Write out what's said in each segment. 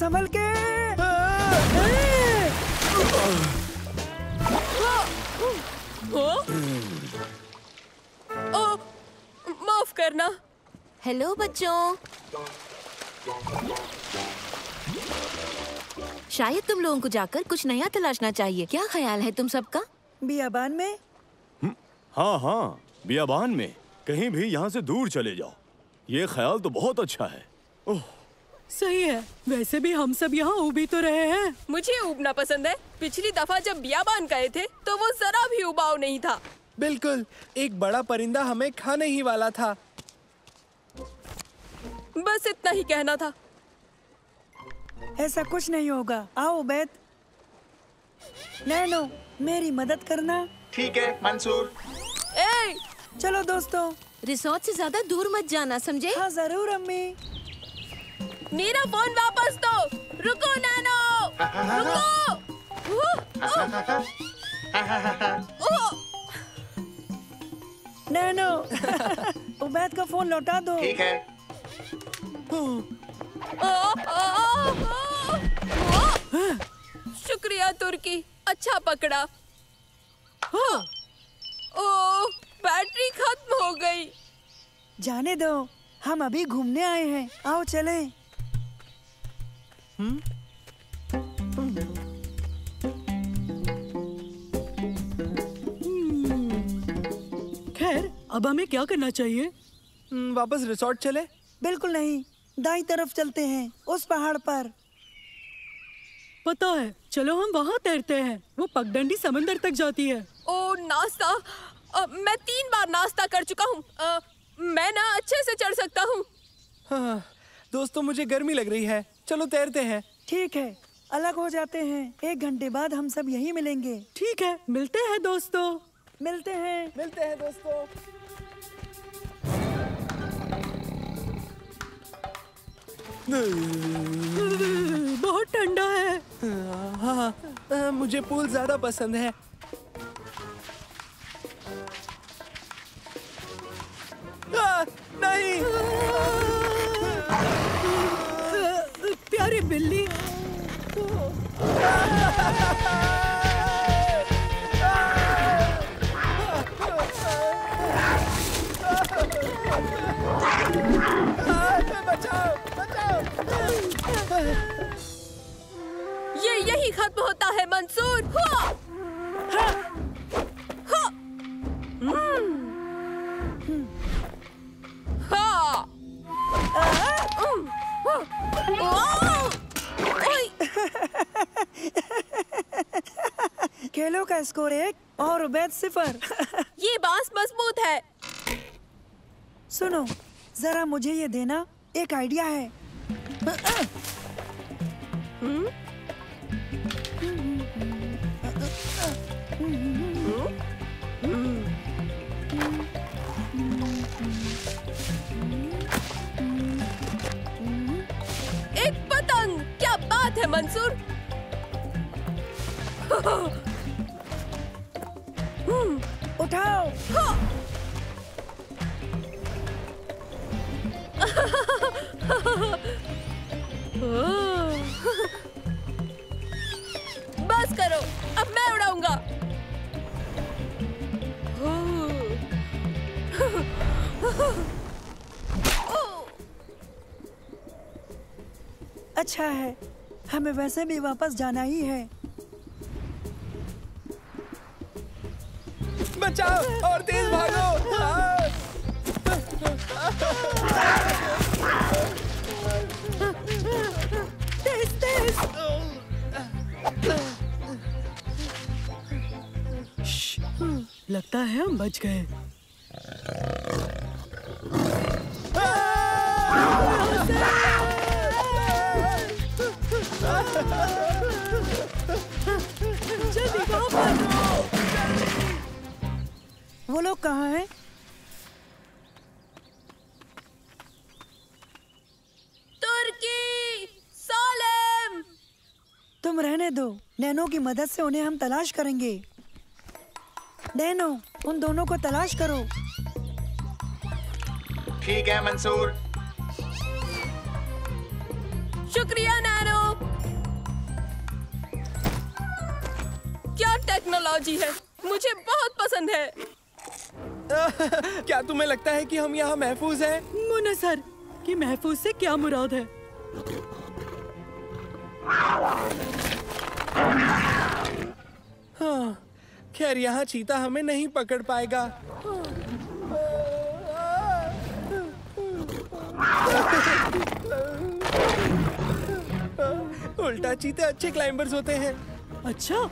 संभल के। माफ करना। हेलो बच्चों, शायद तुम लोगों को जाकर कुछ नया तलाशना चाहिए। क्या ख्याल है तुम सबका? बियाबान में? हाँ हाँ, बियाबान में कहीं भी यहाँ से दूर चले जाओ। ये ख्याल तो बहुत अच्छा है। ओह सही है। वैसे भी हम सब यहाँ उब तो रहे हैं। मुझे उबना पसंद है। पिछली दफा जब बियाबान गए थे तो वो जरा भी उबाऊ नहीं था। बिल्कुल, एक बड़ा परिंदा हमें खाने ही वाला था। बस इतना ही कहना था। ऐसा कुछ नहीं होगा। आओ उबैद। नैनो, मेरी मदद करना। ठीक है मंसूर। ए! चलो दोस्तों। रिसोर्ट से ज्यादा दूर मत जाना, समझे? हाँ जरूर अम्मी। मेरा फोन वापस दो। रुको नैनो, रुको। नैनो, उबैद का फोन लौटा दो। ठीक है। शुक्रिया तुर्की, अच्छा पकड़ा। ओह, बैटरी खत्म हो गई। जाने दो, हम अभी घूमने आए हैं। आओ चलें। खैर, अब हमें क्या करना चाहिए? वापस रिसोर्ट चले? बिल्कुल नहीं, दाईं तरफ चलते हैं, उस पहाड़ पर। पता है, चलो हम वहाँ तैरते हैं। वो पगडंडी समंदर तक जाती है। ओ नाश्ता, मैं 3 बार नाश्ता कर चुका हूँ। मैं ना अच्छे से चढ़ सकता हूँ। हाँ, दोस्तों मुझे गर्मी लग रही है, चलो तैरते हैं। ठीक है, अलग हो जाते हैं। 1 घंटे बाद हम सब यहीं मिलेंगे। ठीक है, मिलते हैं दोस्तों। मिलते हैं दोस्तों। बहुत ठंडा है। हाँ, मुझे पूल ज्यादा पसंद है। नहीं। प्यारी बिल्ली। ये यही खत्म होता है मंसूर। खेलों का स्कोर 1 और उबैद 0। ये बांस मजबूत है। सुनो, जरा मुझे ये देना, एक आइडिया है। एक पतंग, क्या बात है मंसूर। उठाओ। बस करो, अब मैं उड़ाऊंगा। अच्छा है, हमें वैसे भी वापस जाना ही है। बचाओ और तेज भागो। तेज तेज। लगता है हम बच गए। जल्दी वापस। वो लोग कहाँ हैं? तुर्की, सालेम। तुम रहने दो, नैनो की मदद से उन्हें हम तलाश करेंगे। नैनो, उन दोनों को तलाश करो। ठीक है मंसूर। शुक्रिया नैनो। टेक्नोलॉजी है, मुझे बहुत पसंद है। क्या तुम्हें लगता है कि हम यहाँ महफूज हैं? मुन्ना सर कि महफूज से क्या मुराद है? हाँ, खैर यहाँ चीता हमें नहीं पकड़ पाएगा। उल्टा चीते अच्छे क्लाइंबर्स होते हैं। अच्छा,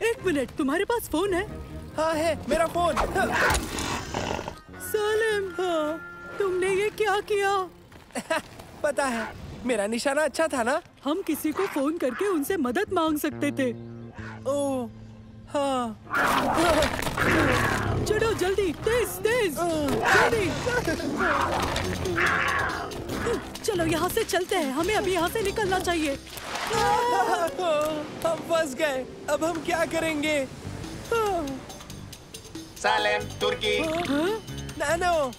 एक मिनट, तुम्हारे पास फोन है? हाँ है, मेरा फोन। सालिम, तुमने ये क्या किया? पता है, मेरा निशाना अच्छा था ना? हम किसी को फोन करके उनसे मदद मांग सकते थे। ओह, हाँ। चलो जल्दी, तेज तेज, जल्दी। चलो यहाँ से चलते हैं, हमें अभी यहाँ से निकलना चाहिए। हम फंस गए, अब हम क्या करेंगे? सालेम, तुर्की। नैनो।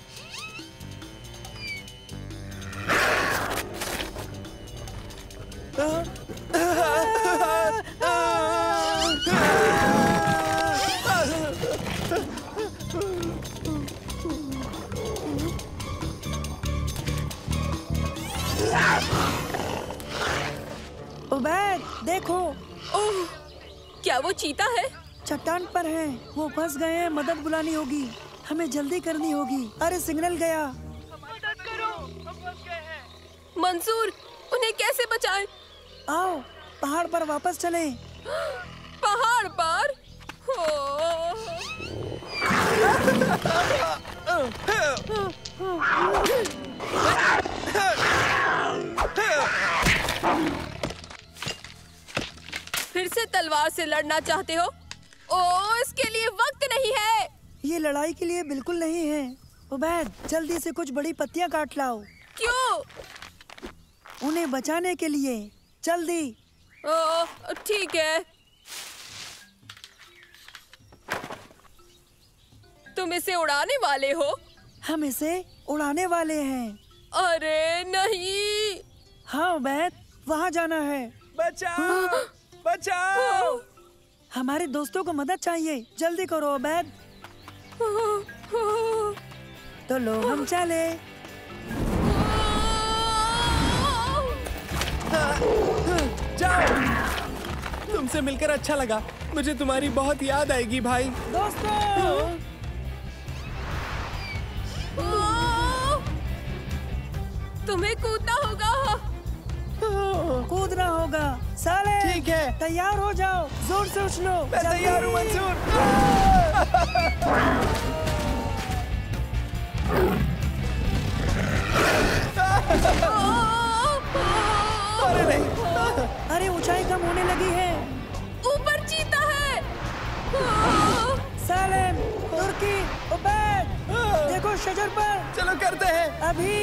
उबैद, देखो। ओह, क्या वो चीता है? चट्टान पर है, वो फंस गए हैं, मदद बुलानी होगी, हमें जल्दी करनी होगी। अरे सिग्नल गया। मदद करो, हम फंस गए हैं। मंसूर, उन्हें कैसे बचाएं? आओ, पहाड़ पर वापस चलें। पहाड़ पर? फिर से तलवार से लड़ना चाहते हो? ओह, इसके लिए वक्त नहीं है। ये लड़ाई के लिए बिल्कुल नहीं है। उबैद, जल्दी से कुछ बड़ी पत्तियां काट लाओ। क्यों? उन्हें बचाने के लिए, जल्दी। ओह, ठीक है। तुम इसे उड़ाने वाले हो? हम इसे उड़ाने वाले हैं। अरे नहीं। हाँ उबैद, वहाँ जाना है। बचाओ, बचाओ। हमारे दोस्तों को मदद चाहिए, जल्दी करो उबैद। तो लो, हम चले। जाओ। तुमसे मिलकर अच्छा लगा, मुझे तुम्हारी बहुत याद आएगी भाई। दोस्तों, तुम्हें कूदना होगा। कूदना होगा। साले, ठीक है। तैयार हो जाओ, जोर से उछलो। मैं जल्दी। तैयार हूँ मंसूर। अरे नहीं। अरे ऊंचाई कम होने लगी है। ऊपर चीता है। सालेम, तुर्की, उबैद, देखो शजर पर। चलो करते हैं। अभी।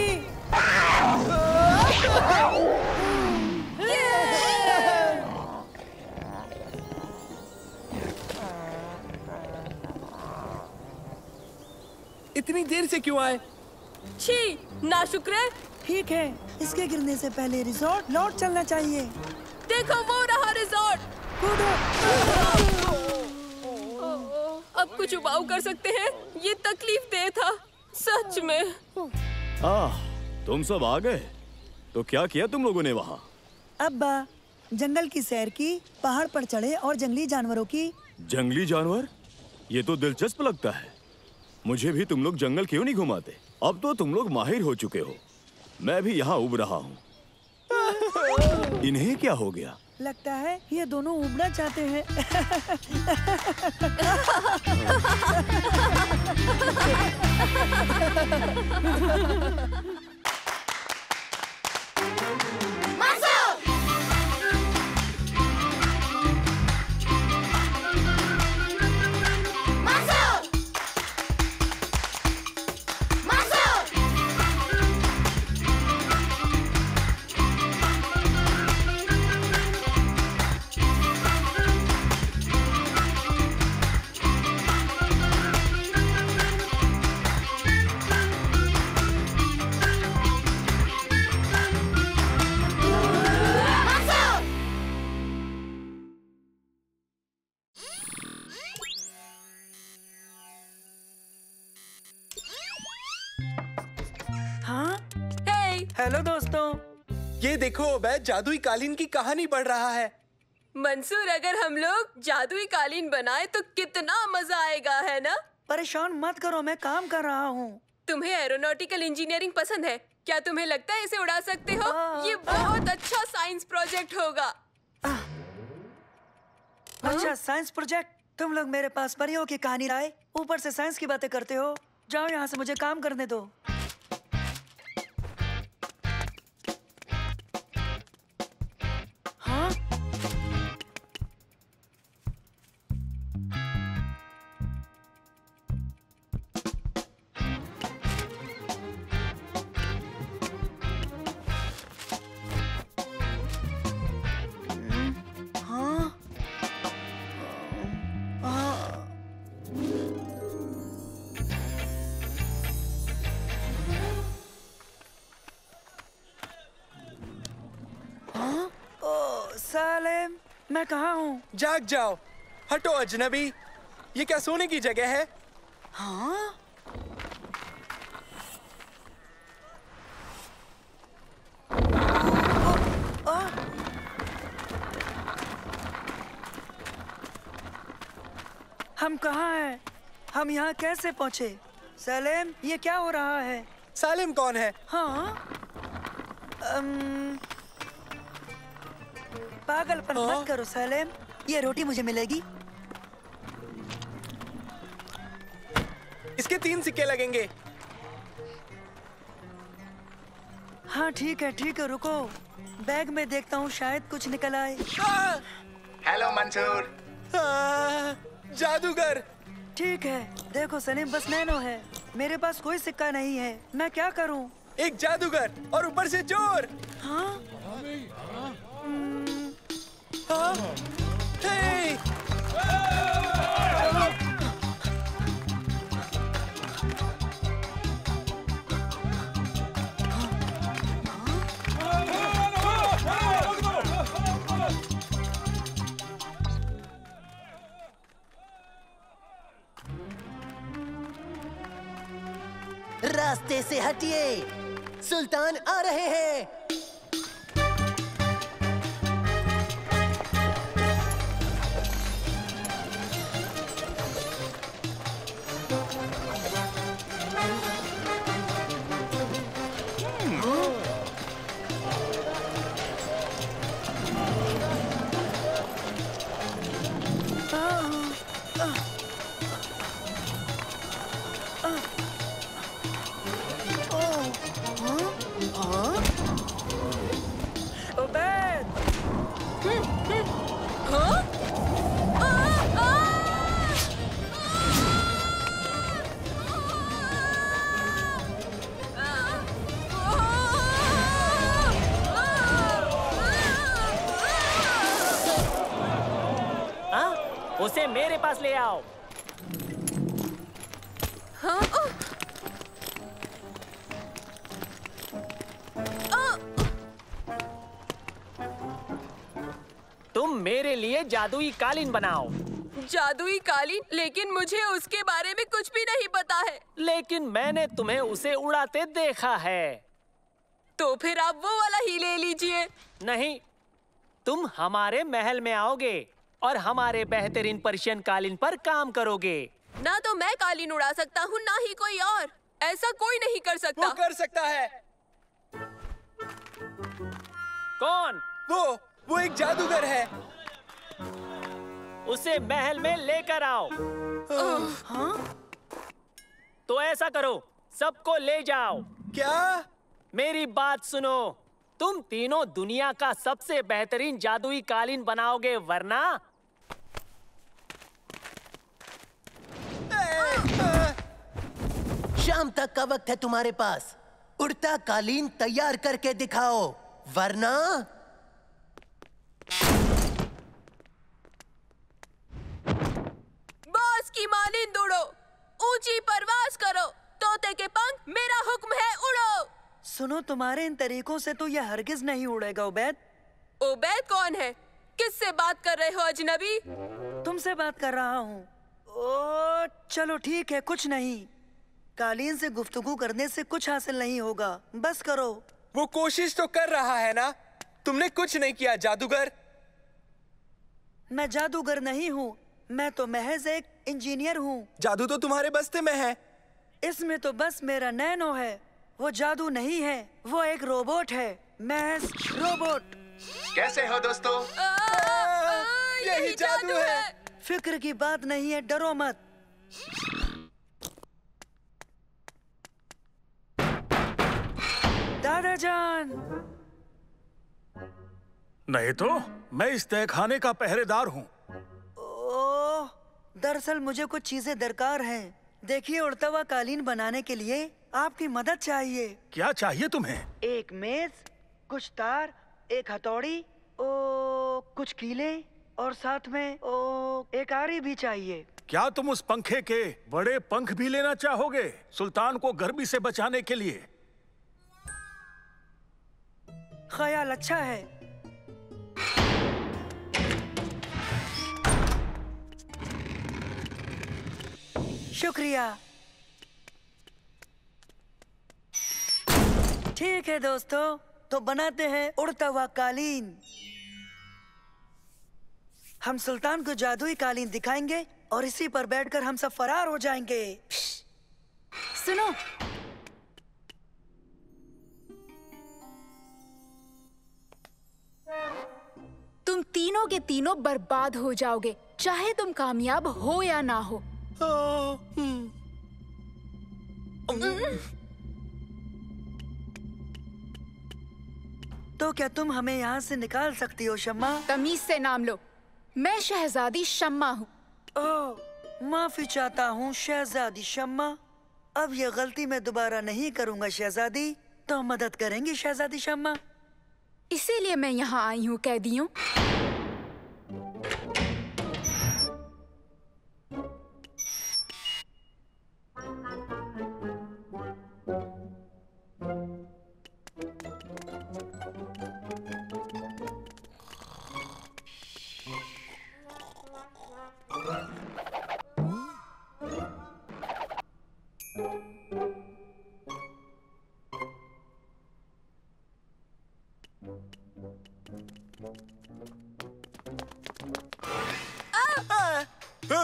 इतनी देर से क्यों आए? छी, नाशुक्र। ठीक है, इसके गिरने से पहले रिजॉर्ट लौट चलना चाहिए। देखो, वो रहा रिजॉर्ट। कूदो। अब कुछ उपाय कर सकते हैं? ये तकलीफ दे था, सच में। तुम सब आ गए? तो क्या किया तुम लोगों ने वहाँ? अब्बा, जंगल की सैर की, पहाड़ पर चढ़े और जंगली जानवरों की। जंगली जानवर? ये तो दिलचस्प लगता है। मुझे भी तुम लोग जंगल क्यों नहीं घुमाते? अब तो तुम लोग माहिर हो चुके हो, मैं भी यहाँ उब रहा हूँ। इन्हें क्या हो गया? लगता है ये दोनों उबना चाहते हैं। हाँ, हे हेलो दोस्तों। ये देखो उबैद जादुई कालीन की कहानी पढ़ रहा है। मंसूर, अगर हम लोग जादुई कालीन बनाए तो कितना मजा आएगा, है ना? परेशान मत करो, मैं काम कर रहा हूँ। तुम्हें एरोनॉटिकल इंजीनियरिंग पसंद है? क्या तुम्हें लगता है इसे उड़ा सकते हो? ये बहुत अच्छा साइंस प्रोजेक्ट होगा। अच्छा, साइंस प्रोजेक्ट। तुम लोग मेरे पास परियों की कहानी लाए, ऊपर से साइंस की बातें करते हो। जाओ यहाँ से, मुझे काम करने दो। हाँ, हाँ, सालेम, मैं कहाँ हूँ? जाग जाओ, हटो अजनबी। ये क्या सोने की जगह है? हाँ, हम कहाँ हैं? हम यहाँ कैसे पहुँचे? सलेम, ये क्या हो रहा है? सालिम कौन है? हाँ, पागलपन हाँ? मत करो सलेम। ये रोटी मुझे मिलेगी? इसके 3 सिक्के लगेंगे। हाँ ठीक है, रुको। बैग में देखता हूँ, शायद कुछ निकल आए। हेलो मंसूर। जादूगर। ठीक है, देखो सलीम, बस नैनो है। मेरे पास कोई सिक्का नहीं है, मैं क्या करूँ? एक जादूगर और ऊपर से चोर। हाँ, हाँ? हे! रास्ते से हटिए, सुल्तान आ रहे हैं। उबैद! उसे मेरे पास ले आओ। तुम मेरे लिए जादुई कालीन बनाओ। जादुई कालीन? लेकिन मुझे उसके बारे में कुछ भी नहीं पता है। लेकिन मैंने तुम्हें उसे उड़ाते देखा है। तो फिर आप वो वाला ही ले लीजिए। नहीं, तुम हमारे महल में आओगे और हमारे बेहतरीन पर्शियन कालीन पर काम करोगे। ना तो मैं कालीन उड़ा सकता हूँ, ना ही कोई और। ऐसा कोई नहीं कर सकता। वो कर सकता है। कौन? वो एक जादूगर है। उसे महल में लेकर आओ। हाँ? तो ऐसा करो, सबको ले जाओ। क्या? मेरी बात सुनो, तुम तीनों दुनिया का सबसे बेहतरीन जादुई कालीन बनाओगे, वरना शाम तक का वक्त है तुम्हारे पास। उड़ता कालीन तैयार करके दिखाओ, वरना बॉस की मानिंद उड़ो, ऊंची परवाज करो, तोते के पंख, मेरा हुक्म है, उड़ो। सुनो, तुम्हारे इन तरीकों से तो यह हरगिज नहीं उड़ेगा उबैद। उबैद कौन है? किससे बात कर रहे हो अजनबी? तुमसे बात कर रहा हूँ। ओ चलो ठीक है, कुछ नहीं। कालीन से गुफ्तगू करने से कुछ हासिल नहीं होगा, बस करो। वो कोशिश तो कर रहा है ना। तुमने कुछ नहीं किया जादूगर। मैं जादूगर नहीं हूँ, मैं तो महज एक इंजीनियर हूँ। जादू तो तुम्हारे बस्ते में है। इसमें तो बस मेरा नैनो है। वो जादू नहीं है, वो एक रोबोट है, महज रोबोट। कैसे हो दोस्तों? यही जादू है। फिक्र की बात नहीं है, डरो मत। दादाजान। नहीं तो मैं इस तहखाने का पहरेदार हूँ। ओह, दरअसल मुझे कुछ चीजें दरकार हैं। देखिए, उड़ता हुआ कालीन बनाने के लिए आपकी मदद चाहिए। क्या चाहिए तुम्हें? एक मेज, कुछ तार, एक हथौड़ी, कुछ कीले और साथ में एक आरी भी चाहिए। क्या तुम उस पंखे के बड़े पंख भी लेना चाहोगे, सुल्तान को गर्मी से बचाने के लिए? ख्याल अच्छा है। शुक्रिया। ठीक है दोस्तों, तो बनाते हैं उड़ता हुआ कालीन। हम सुल्तान को जादुई कालीन दिखाएंगे और इसी पर बैठकर हम सब फरार हो जाएंगे। सुनो, तुम तीनों के तीनों बर्बाद हो जाओगे, चाहे तुम कामयाब हो या ना हो। तो क्या तुम हमें यहाँ से निकाल सकती हो शम्मा? तमीज से नाम लो, मैं शहजादी शम्मा हूँ। ओह, माफी चाहता हूँ शहजादी शम्मा। अब ये गलती मैं दोबारा नहीं करूँगा शहजादी। तो मदद करेंगी शहजादी शम्मा? इसीलिए मैं यहाँ आई हूँ कैदियों।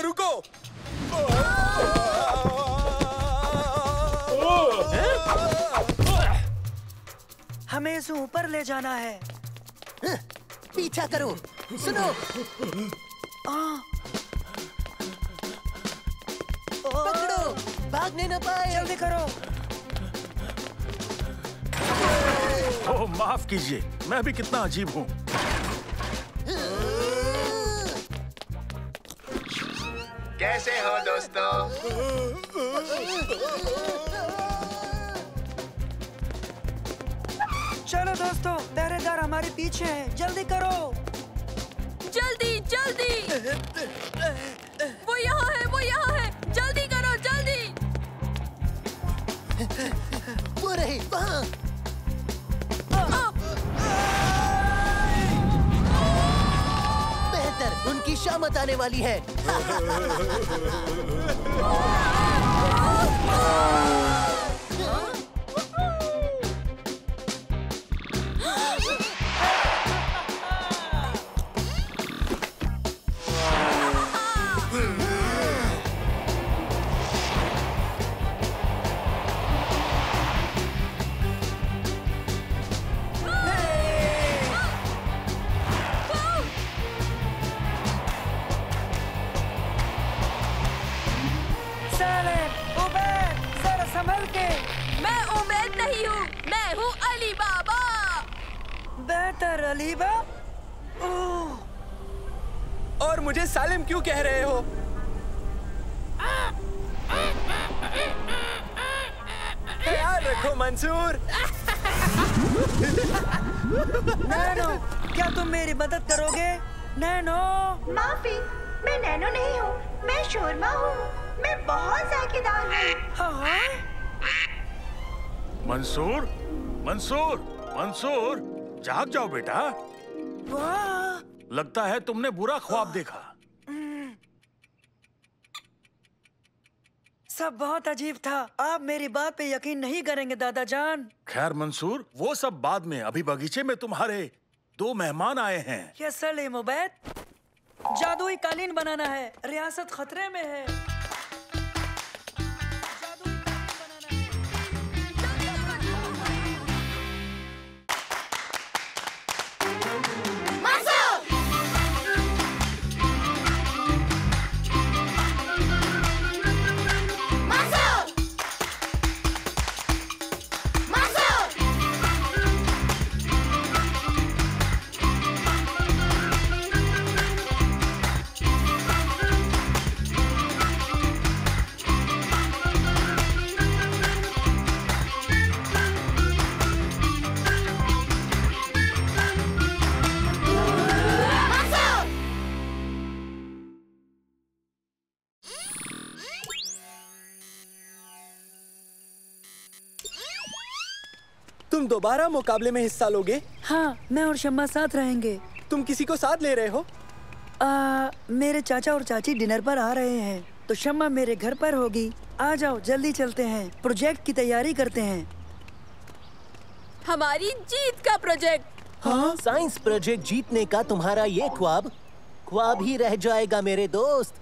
रुको। हमें इसे ऊपर ले जाना है। पीछा करो। सुनो, पकड़ो, भागने न पाए। जल्दी करो। ओह, माफ कीजिए, मैं भी कितना अजीब हूँ। कैसे हो दोस्तों? चलो दोस्तों, पहरेदार हमारे पीछे है, जल्दी करो। जल्दी जल्दी, वो यहाँ है, वो यहाँ है, जल्दी करो जल्दी। वो रहे वहाँ। बेहतर, उनकी शामत आने वाली है। अलीबा? और मुझे सालिम क्यों कह रहे हो? ख्याल रखो मंसूर। नैनो, क्या तुम मेरी मदद करोगे? नैनो। माफी, मैं नैनो नहीं हूँ, मैं शोरमा हूँ। मैं बहुत जायकेदार हूँ। मंसूर, मंसूर, मंसूर, जाग जाओ बेटा। वाह! लगता है तुमने बुरा ख्वाब देखा। सब बहुत अजीब था। आप मेरी बात पे यकीन नहीं करेंगे दादा जान। खैर मंसूर, वो सब बाद में। अभी बगीचे में तुम्हारे 2 मेहमान आए हैं। यस सलीम उबैद, जादुई कालीन बनाना है, रियासत खतरे में है। तुम दोबारा मुकाबले में हिस्सा लोगे? हाँ, मैं और शम्मा साथ रहेंगे। तुम किसी को साथ ले रहे हो? मेरे चाचा और चाची डिनर पर आ रहे हैं, तो शम्मा मेरे घर पर होगी। आ जाओ, जल्दी चलते हैं, प्रोजेक्ट की तैयारी करते हैं। हमारी जीत का प्रोजेक्ट। हाँ? साइंस प्रोजेक्ट जीतने का तुम्हारा ये ख्वाब ही रह जाएगा मेरे दोस्त।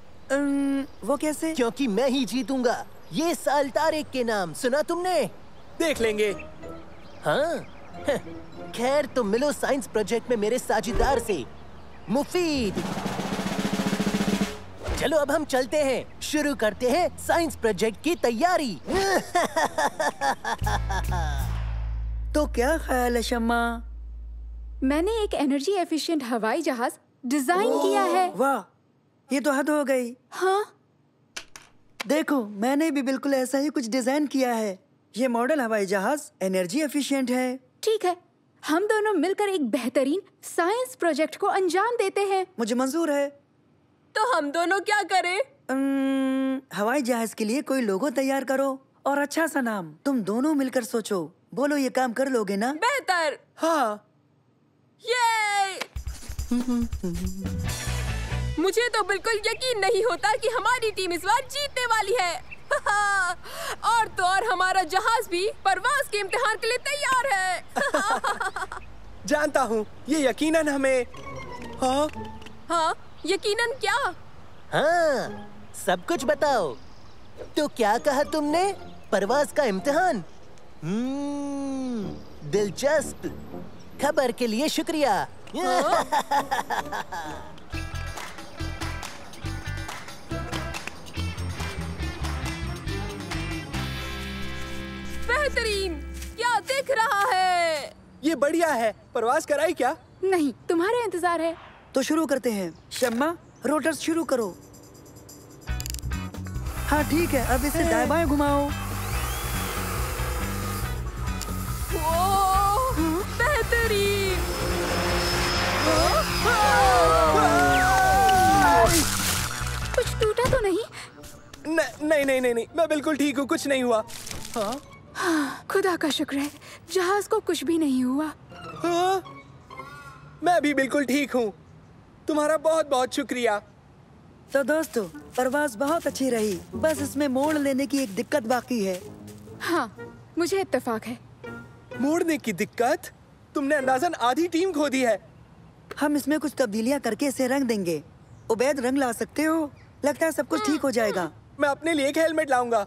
वो कैसे? क्योंकि मैं ही जीतूंगा। ये साल तारिक के नाम सुना तुमने? देख लेंगे। हाँ? खैर तुम मिलो साइंस प्रोजेक्ट में मेरे साझेदार से, मुफीद। चलो अब हम चलते हैं, शुरू करते हैं साइंस प्रोजेक्ट की तैयारी। तो क्या ख्याल है शम्मा? मैंने एक एनर्जी एफिशिएंट हवाई जहाज डिजाइन किया है। वाह, ये तो हद हो गई। हाँ? देखो, मैंने भी बिल्कुल ऐसा ही कुछ डिजाइन किया है। ये मॉडल हवाई जहाज एनर्जी एफिशिएंट है। ठीक है, हम दोनों मिलकर एक बेहतरीन साइंस प्रोजेक्ट को अंजाम देते हैं। मुझे मंजूर है। तो हम दोनों क्या करें? हवाई जहाज के लिए कोई लोगो तैयार करो और अच्छा सा नाम। तुम दोनों मिलकर सोचो। बोलो, ये काम कर लोगे ना? बेहतर। हाँ। ये मुझे तो बिल्कुल यकीन नहीं होता कि हमारी टीम इस बार जीतने वाली है। और तो और हमारा जहाज भी परवाज के इम्तिहान के लिए तैयार है। जानता हूँ, ये यकीनन हमें। हाँ? हाँ, यकीनन क्या? हाँ, सब कुछ बताओ। तो क्या कहा तुमने? परवाज का इम्तिहान? दिलचस्प। खबर के लिए शुक्रिया। बेहतरीन, क्या दिख रहा है? ये बढ़िया है। परवाज कराई क्या? नहीं, तुम्हारा इंतजार है। तो शुरू करते हैं। शम्मा, रोटर्स शुरू करो। हाँ ठीक है, अब इसे दाएं बाएं घुमाओ। बेहतरीन। कुछ टूटा तो नहीं? नहीं, मैं बिल्कुल ठीक हूँ, कुछ नहीं हुआ। हाँ? खुदा का शुक्र है, जहाज को कुछ भी नहीं हुआ। हाँ? मैं भी बिल्कुल ठीक हूँ। तुम्हारा बहुत बहुत शुक्रिया। तो दोस्तों, परवाज बहुत अच्छी रही, बस इसमें मोड़ लेने की एक दिक्कत बाकी है। हाँ, मुझे इत्तेफाक है। मोड़ने की दिक्कत? तुमने अंदाजन आधी टीम खो दी है। हम इसमें कुछ तब्दीलियां करके इसे रंग देंगे। उबैद, रंग ला सकते हो? लगता है सब कुछ ठीक हो जाएगा। मैं अपने लिए एक हेलमेट लाऊंगा।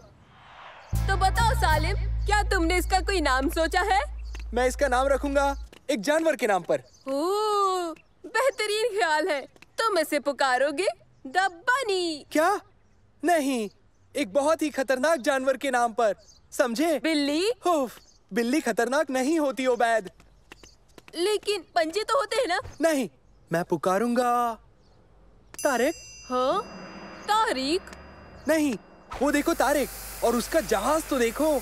तो बताओ सालिम, क्या तुमने इसका कोई नाम सोचा है? मैं इसका नाम रखूंगा एक जानवर के नाम पर। ओह, बेहतरीन ख्याल है। तुम इसे पुकारोगे डब्बानी। क्या? नहीं, एक बहुत ही खतरनाक जानवर के नाम पर, समझे? बिल्ली? बिल्ली खतरनाक नहीं होती उबैद। लेकिन पंजे तो होते हैं ना? नहीं, मैं पुकारूंगा तारिक। हाँ? तारिक? नहीं, वो देखो तारिक, और उसका जहाज तो देखो।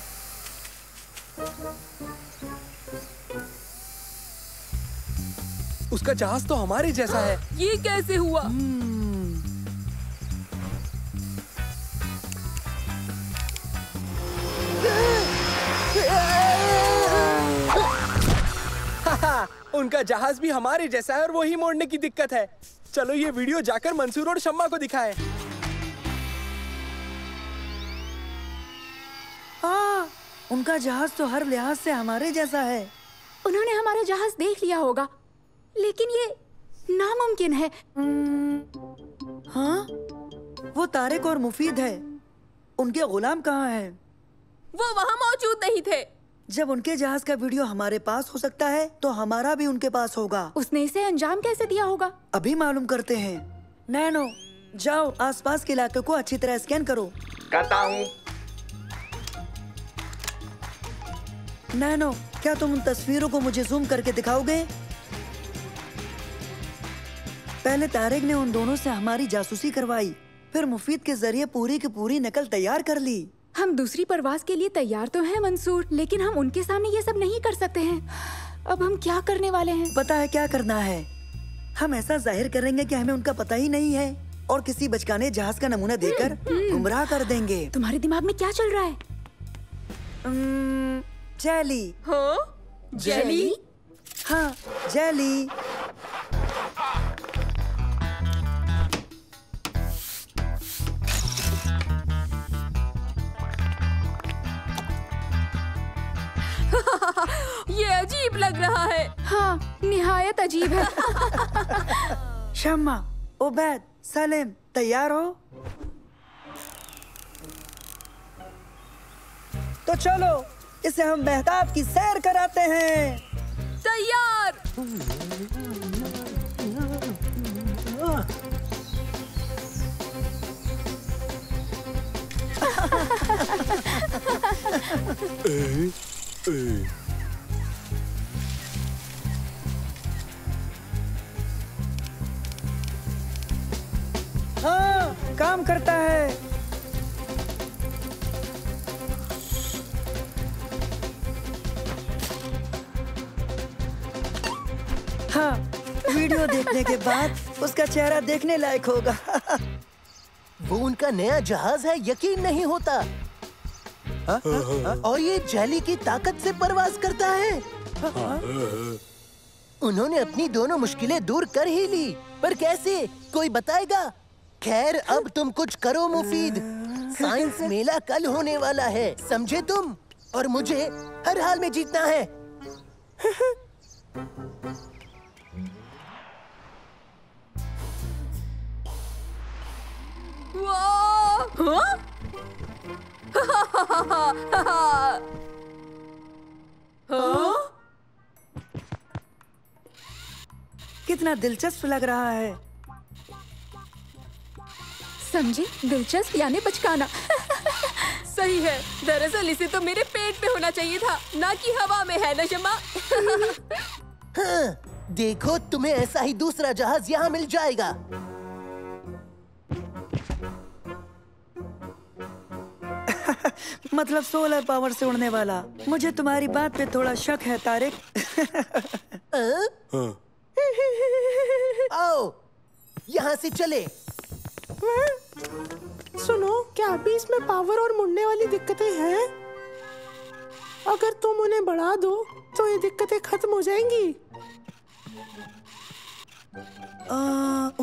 उसका जहाज तो हमारे जैसा है। ये कैसे हुआ? उनका जहाज भी हमारे जैसा है और वही मोड़ने की दिक्कत है। चलो ये वीडियो जाकर मंसूर और शम्मा को दिखाएं। उनका जहाज तो हर लिहाज से हमारे जैसा है। उन्होंने हमारा जहाज देख लिया होगा, लेकिन ये नामुमकिन है। हाँ, वो तारिक और मुफीद है। उनके गुलाम कहाँ हैं? वो वहाँ मौजूद नहीं थे। जब उनके जहाज का वीडियो हमारे पास हो सकता है, तो हमारा भी उनके पास होगा। उसने इसे अंजाम कैसे दिया होगा? अभी मालूम करते हैं। नैनो, जाओ आसपास के इलाके को अच्छी तरह स्कैन करो। करता हूँ। नैनो, क्या तुम उन तस्वीरों को मुझे जूम करके दिखाओगे? पहले तारिक ने उन दोनों से हमारी जासूसी करवाई, फिर मुफीद के जरिए पूरी की पूरी नकल तैयार कर ली। हम दूसरी परवाज के लिए तैयार तो हैं मंसूर, लेकिन हम उनके सामने ये सब नहीं कर सकते हैं। अब हम क्या करने वाले हैं? पता है क्या करना है? हम ऐसा जाहिर करेंगे कि हमें उनका पता ही नहीं है और किसी बचकाने जहाज का नमूना देकर गुमराह कर देंगे। तुम्हारे दिमाग में क्या चल रहा है? जेली। हाँ? जेली? हाँ, जेली। ये अजीब लग रहा है। हाँ, निहायत अजीब है। शम्मा, उबैद, सलीम, तैयार हो? तो चलो इसे हम मेहताब की सैर कराते हैं। तैयार। हाँ, काम करता है। हाँ, वीडियो देखने के बाद उसका चेहरा देखने लायक होगा। वो उनका नया जहाज है, यकीन नहीं होता। और ये जेली की ताकत से परवाज करता है। उन्होंने अपनी दोनों मुश्किलें दूर कर ही ली, पर कैसे? कोई बताएगा? खैर, अब तुम कुछ करो मुफीद। साइंस मेला कल होने वाला है, समझे तुम? और मुझे हर हाल में जीतना है। हाँ? हाँ? कितना दिलचस्प लग रहा है। समझे? दिलचस्प यानी बचकाना। सही है। दरअसल इसे तो मेरे पेट पे होना चाहिए था, ना कि हवा में, है ना शम्मा? हाँ, देखो तुम्हें ऐसा ही दूसरा जहाज यहाँ मिल जाएगा। मतलब सोलर पावर से उड़ने वाला। मुझे तुम्हारी बात पे थोड़ा शक है तारिक। आओ, यहाँ से चले। सुनो, क्या अभी इसमें पावर और मुड़ने वाली दिक्कतें हैं? अगर तुम उन्हें बढ़ा दो तो ये दिक्कतें खत्म हो जाएंगी।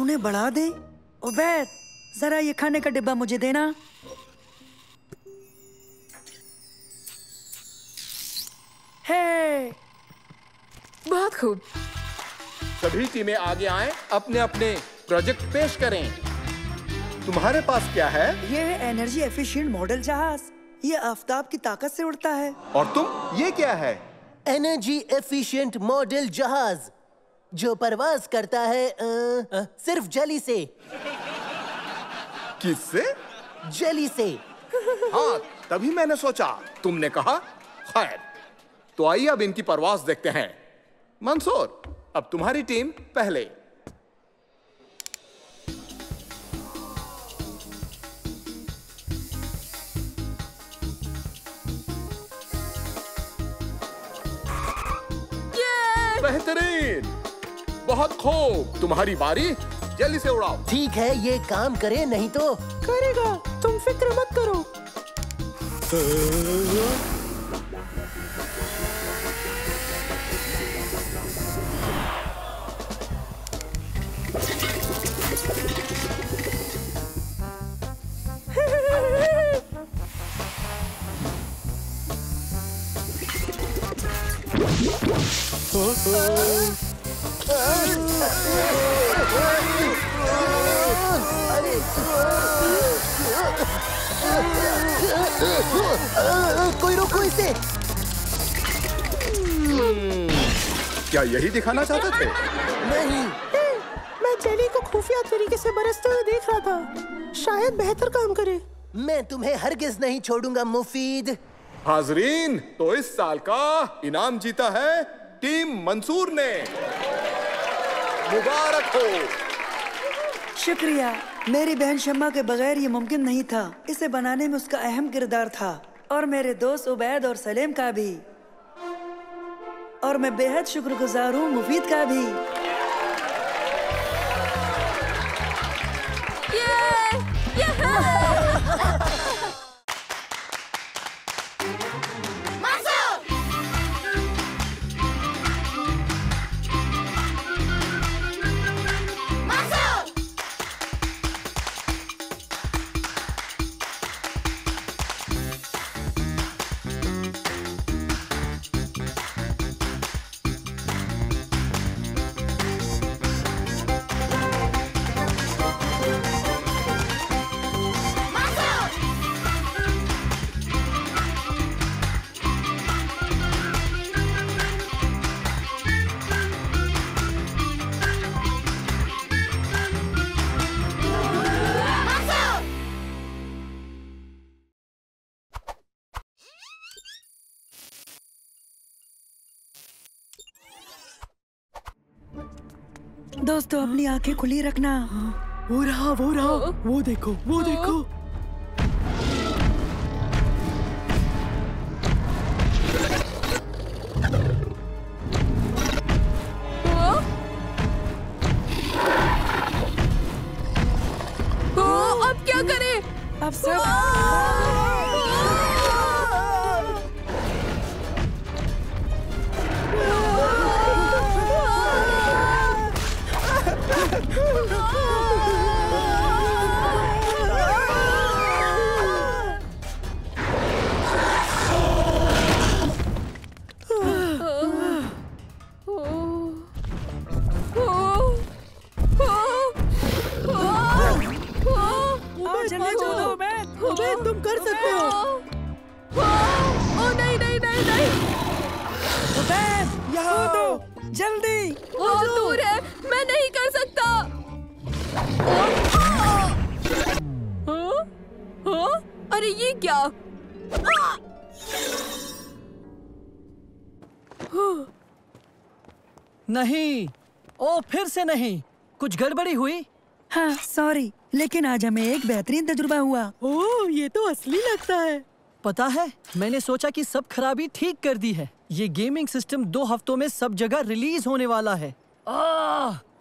उन्हें बढ़ा दे? उबैद, जरा ये खाने का डिब्बा मुझे देना। बहुत खूब। सभी टीमें आगे आएं, अपने अपने प्रोजेक्ट पेश करें। तुम्हारे पास क्या है? ये है एनर्जी एफिशिएंट मॉडल जहाज। ये आफताब की ताकत से उड़ता है। और तुम, ये क्या है? एनर्जी एफिशिएंट मॉडल जहाज, जो परवाज करता है सिर्फ जेली से। किससे? जेली से। हाँ, तभी मैंने सोचा तुमने कहा। खैर, तो आइए अब इनकी परवाज देखते हैं। मंसूर, अब तुम्हारी टीम पहले। बेहतरीन, बहुत खूब। तुम्हारी बारी, जल्दी से उड़ाओ। ठीक है, ये काम करे, नहीं तो करेगा। तुम फिक्र मत करो। कोई रोको इसे। क्या यही दिखाना चाहते थे? नहीं, मैं जेली को खुफिया तरीके से बरसते हुए देख रहा था। शायद बेहतर काम करे। मैं तुम्हें हरगिज नहीं छोड़ूंगा मुफीद। हाजरीन, तो इस साल का इनाम जीता है टीम मंसूर ने। मुबारक हो। शुक्रिया। मेरी बहन शम्मा के बगैर ये मुमकिन नहीं था। इसे बनाने में उसका अहम किरदार था, और मेरे दोस्त उबैद और सलेम का भी, और मैं बेहद शुक्रगुजार हूँ मुफीद का भी। दोस्तों, अपनी आंखें खुली रखना। वो रहा, वो देखो, वो देखो। अब क्या करें? अब सब तुम कर सकते हो। ओ नहीं नहीं नहीं नहीं। उबैद, यहाँ दो, जल्दी। वो दूर है, मैं नहीं कर सकता। अरे ये क्या? नहीं, ओ फिर से नहीं। कुछ गड़बड़ी हुई? हाँ सॉरी, लेकिन आज हमें एक बेहतरीन तजुर्बा हुआ। ओह, ये तो असली लगता है। पता है, मैंने सोचा कि सब खराबी ठीक कर दी है। ये गेमिंग सिस्टम 2 हफ्तों में सब जगह रिलीज होने वाला है।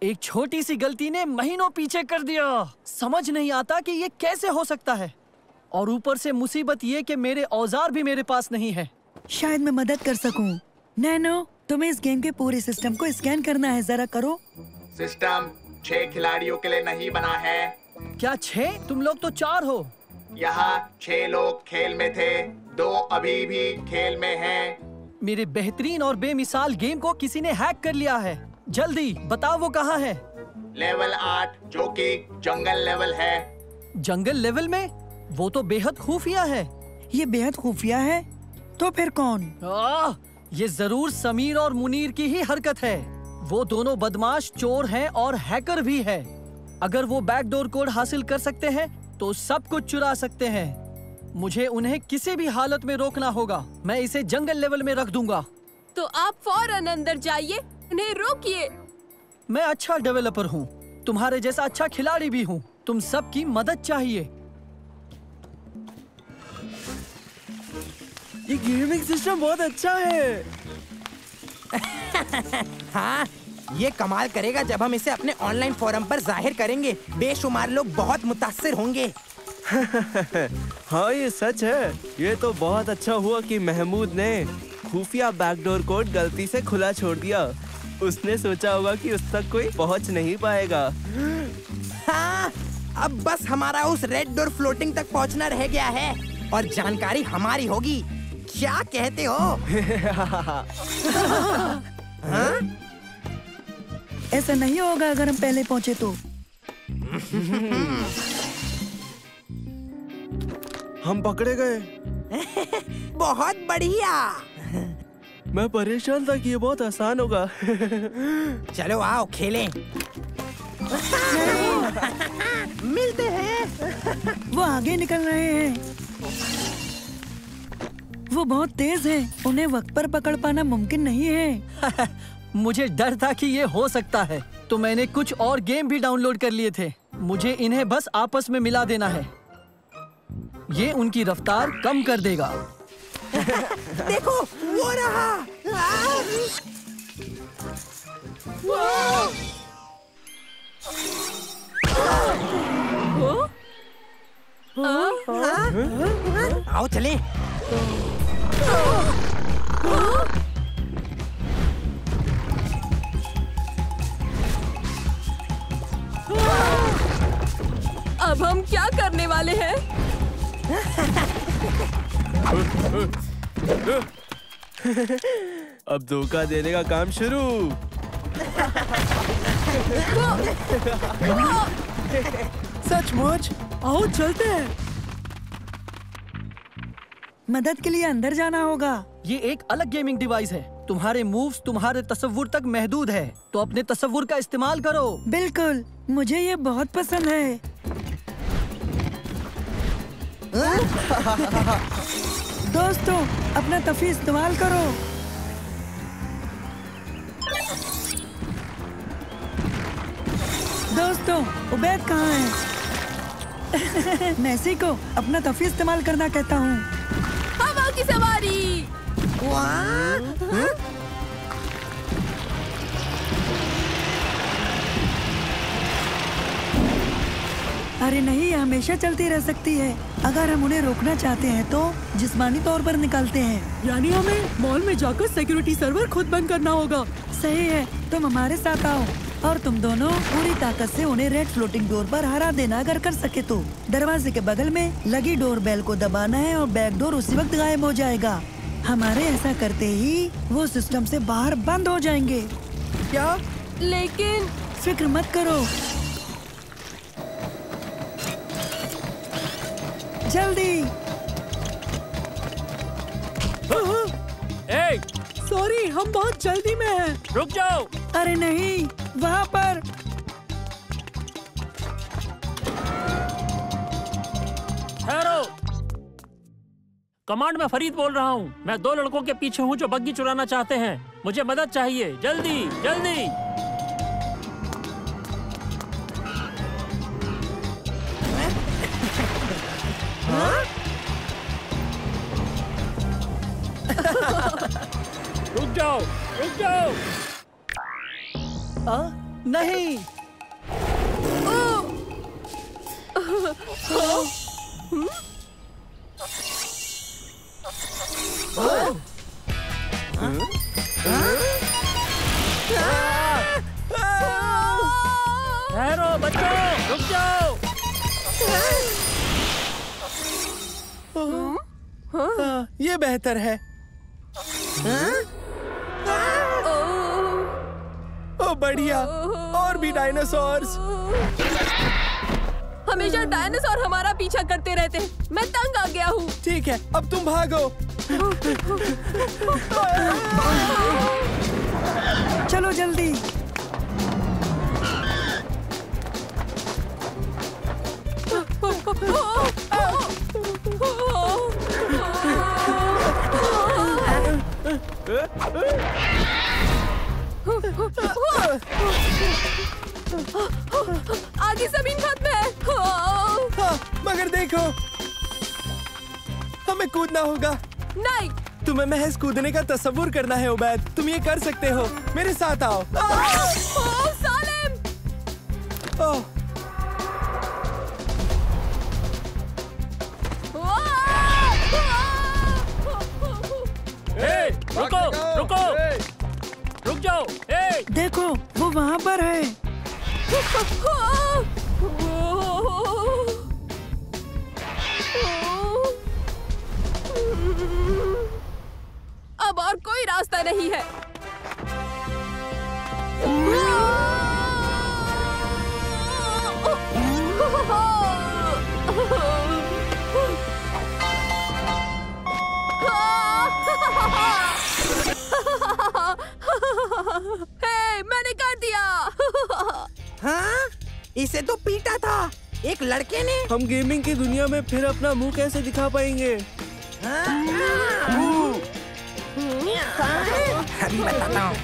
एक छोटी सी गलती ने महीनों पीछे कर दिया। समझ नहीं आता कि ये कैसे हो सकता है। और ऊपर से मुसीबत ये कि मेरे औजार भी मेरे पास नहीं है। शायद मैं मदद कर सकूं। नैनो, तुम्हें इस गेम के पूरे सिस्टम को स्कैन करना है, जरा करो। सिस्टम 6 खिलाड़ियों के लिए नहीं बना है। क्या 6? तुम लोग तो 4 हो। यहाँ 6 लोग खेल में थे, 2 अभी भी खेल में हैं। मेरे बेहतरीन और बेमिसाल गेम को किसी ने हैक कर लिया है। जल्दी बताओ वो कहाँ है? लेवल 8, जो कि जंगल लेवल है। जंगल लेवल में? वो तो बेहद खुफिया है। ये बेहद खुफिया है? तो फिर कौन? ये जरूर समीर और मुनीर की ही हरकत है। वो दोनों बदमाश चोर हैं और हैकर भी है। अगर वो बैकडोर कोड हासिल कर सकते हैं तो सब कुछ चुरा सकते हैं। मुझे उन्हें किसी भी हालत में रोकना होगा। मैं इसे जंगल लेवल में रख दूंगा। तो आप फौरन अंदर जाइए, उन्हें रोकिए। मैं अच्छा डेवलपर हूँ, तुम्हारे जैसा अच्छा खिलाड़ी भी हूँ। तुम सबकी मदद चाहिए। ये गेमिंग सिस्टम बहुत अच्छा है। हाँ, ये कमाल करेगा जब हम इसे अपने ऑनलाइन फोरम पर जाहिर करेंगे। बेशुमार लोग बहुत मुतासिर होंगे। हाँ, ये सच है। ये तो बहुत अच्छा हुआ कि महमूद ने खुफिया बैकडोर कोड गलती से खुला छोड़ दिया। उसने सोचा होगा कि उस तक कोई पहुंच नहीं पाएगा। हाँ, अब बस हमारा उस रेड डोर फ्लोटिंग तक पहुंचना रह गया है और जानकारी हमारी होगी। क्या कहते हो? हाँ? ऐसा नहीं होगा अगर हम पहले पहुंचे तो। हम पकड़े गए। बहुत बढ़िया। मैं परेशान था कि ये बहुत आसान होगा। चलो आओ खेलें। मिलते हैं। वो आगे निकल रहे हैं। वो बहुत तेज हैं। उन्हें वक्त पर पकड़ पाना मुमकिन नहीं है। मुझे डर था कि ये हो सकता है, तो मैंने कुछ और गेम भी डाउनलोड कर लिए थे। मुझे इन्हें बस आपस में मिला देना है। ये उनकी रफ्तार कम कर देगा। देखो वो रहा। आओ चलें। अब हम क्या करने वाले हैं? अब धोखा देने का काम शुरू। सचमुच? आओ चलते हैं। मदद के लिए अंदर जाना होगा। ये एक अलग गेमिंग डिवाइस है। तुम्हारे मूव्स तुम्हारे तसव्वुर तक महदूद है, तो अपने तसव्वुर का इस्तेमाल करो। बिल्कुल, मुझे ये बहुत पसंद है। दोस्तों, अपना तफी इस्तेमाल करो। दोस्तों, उबैद कहाँ है? मैसी को अपना तफी इस्तेमाल करना कहता हूँ। हवा की सवारी। अरे नहीं, ये हमेशा चलती रह सकती है। अगर हम उन्हें रोकना चाहते हैं तो जिस्मानी तौर पर निकालते हैं। यानी हमें मॉल में जाकर सिक्योरिटी सर्वर खुद बंद करना होगा। सही है, तुम हमारे साथ आओ और तुम दोनों पूरी ताकत से उन्हें रेड फ्लोटिंग डोर पर हरा देना अगर कर सके तो। दरवाजे के बगल में लगी डोर बेल को दबाना है और बैक डोर उसी वक्त गायब हो जाएगा। हमारे ऐसा करते ही वो सिस्टम से बाहर बंद हो जाएंगे। क्या? लेकिन फिक्र मत करो, जल्दी। सॉरी, हम बहुत जल्दी में हैं। रुक जाओ। अरे नहीं, वहाँ पर। ठहरो। कमांड में फरीद बोल रहा हूँ। मैं 2 लड़कों के पीछे हूँ जो बग्गी चुराना चाहते हैं। मुझे मदद चाहिए, जल्दी जल्दी। रुक जाओ, रुक जाओ। नहीं। ठहरो बच्चों, रुक जाओ। ये बेहतर है। ओ बढ़िया, और भी डायनासोर्स। हमेशा डायनासोर हमारा पीछा करते रहते हैं। मैं तंग आ गया हूँ। ठीक है, अब तुम भागो। चलो जल्दी। आगे जमीन खत्म है। हाँ, मगर देखो, हमें कूदना होगा। नहीं, तुम्हें महज कूदने का तस्वुर करना है उबैद। तुम ये कर सकते हो, मेरे साथ आओ। सालिम। रुको, रुको, रुक जाओ। देखो, वो वहाँ पर है। और कोई रास्ता नहीं है। हे, मैंने कर दिया। हाँ? इसे तो पीटा था एक लड़के ने। हम गेमिंग की दुनिया में फिर अपना मुंह कैसे दिखा पाएंगे? अभी बताता हूँ।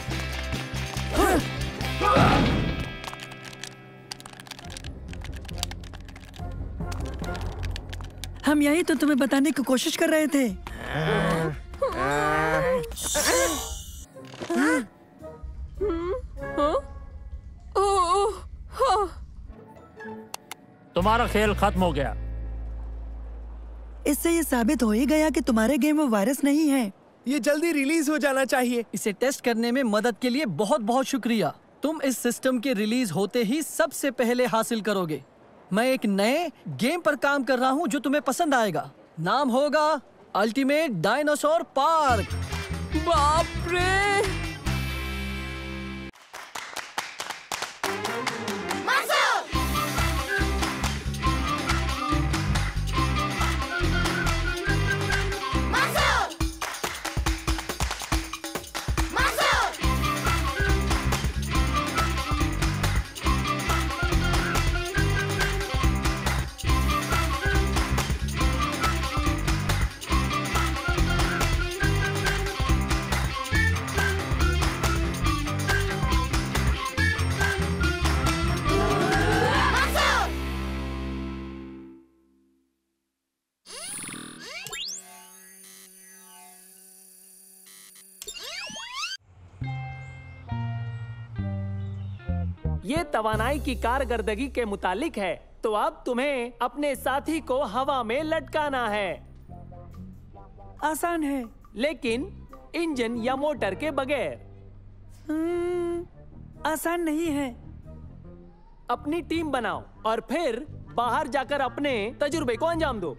हम यही तो तुम्हें बताने की कोशिश कर रहे थे। तुम्हारा खेल खत्म हो गया। इससे ये साबित हो ही गया कि तुम्हारे गेम में वायरस नहीं है। ये जल्दी रिलीज हो जाना चाहिए। इसे टेस्ट करने में मदद के लिए बहुत बहुत शुक्रिया। तुम इस सिस्टम के रिलीज होते ही सबसे पहले हासिल करोगे। मैं एक नए गेम पर काम कर रहा हूँ जो तुम्हें पसंद आएगा। नाम होगा अल्टीमेट डायनासोर पार्क। बाप रे! ये तवानाई की कारकर्दगी के मुतालिक है, तो अब तुम्हें अपने साथी को हवा में लटकाना है। आसान है, लेकिन इंजन या मोटर के बगैर। आसान नहीं है। अपनी टीम बनाओ और फिर बाहर जाकर अपने तजुर्बे को अंजाम दो।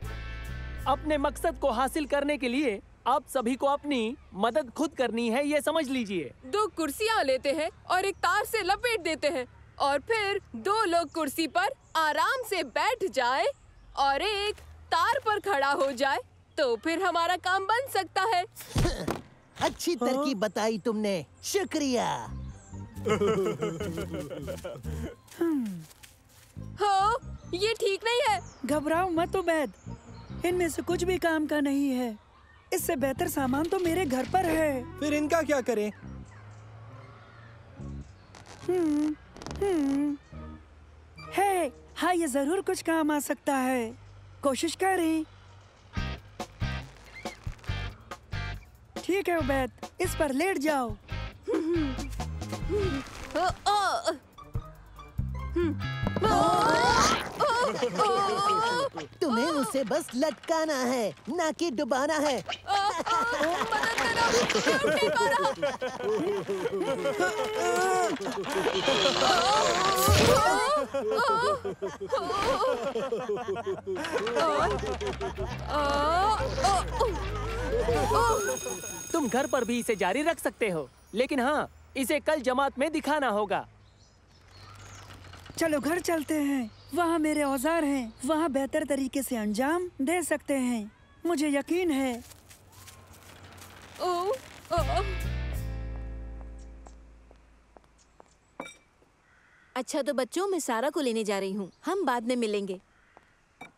अपने मकसद को हासिल करने के लिए आप सभी को अपनी मदद खुद करनी है, ये समझ लीजिए। 2 कुर्सियां लेते हैं और एक तार से लपेट देते हैं और फिर 2 लोग कुर्सी पर आराम से बैठ जाए और एक तार पर खड़ा हो जाए, तो फिर हमारा काम बन सकता है। अच्छी तरकीब बताई तुमने, शुक्रिया। हो, ये ठीक नहीं है। घबराओ मत उबैद, इनमें से कुछ भी काम का नहीं है। इससे बेहतर सामान तो मेरे घर पर है। फिर इनका क्या करें? है, हाँ, ये जरूर कुछ काम आ सकता है। कोशिश करें। ठीक है उबैद, इस पर लेट जाओ। तुम्हें उसे बस लटकाना है, ना कि डुबाना है। तुम घर पर भी इसे जारी रख सकते हो, लेकिन हाँ, इसे कल जमात में दिखाना होगा। चलो घर चलते हैं, वहाँ मेरे औजार हैं, वहाँ बेहतर तरीके से अंजाम दे सकते हैं, मुझे यकीन है। अच्छा तो बच्चों, मैं सारा को लेने जा रही हूँ, हम बाद में मिलेंगे।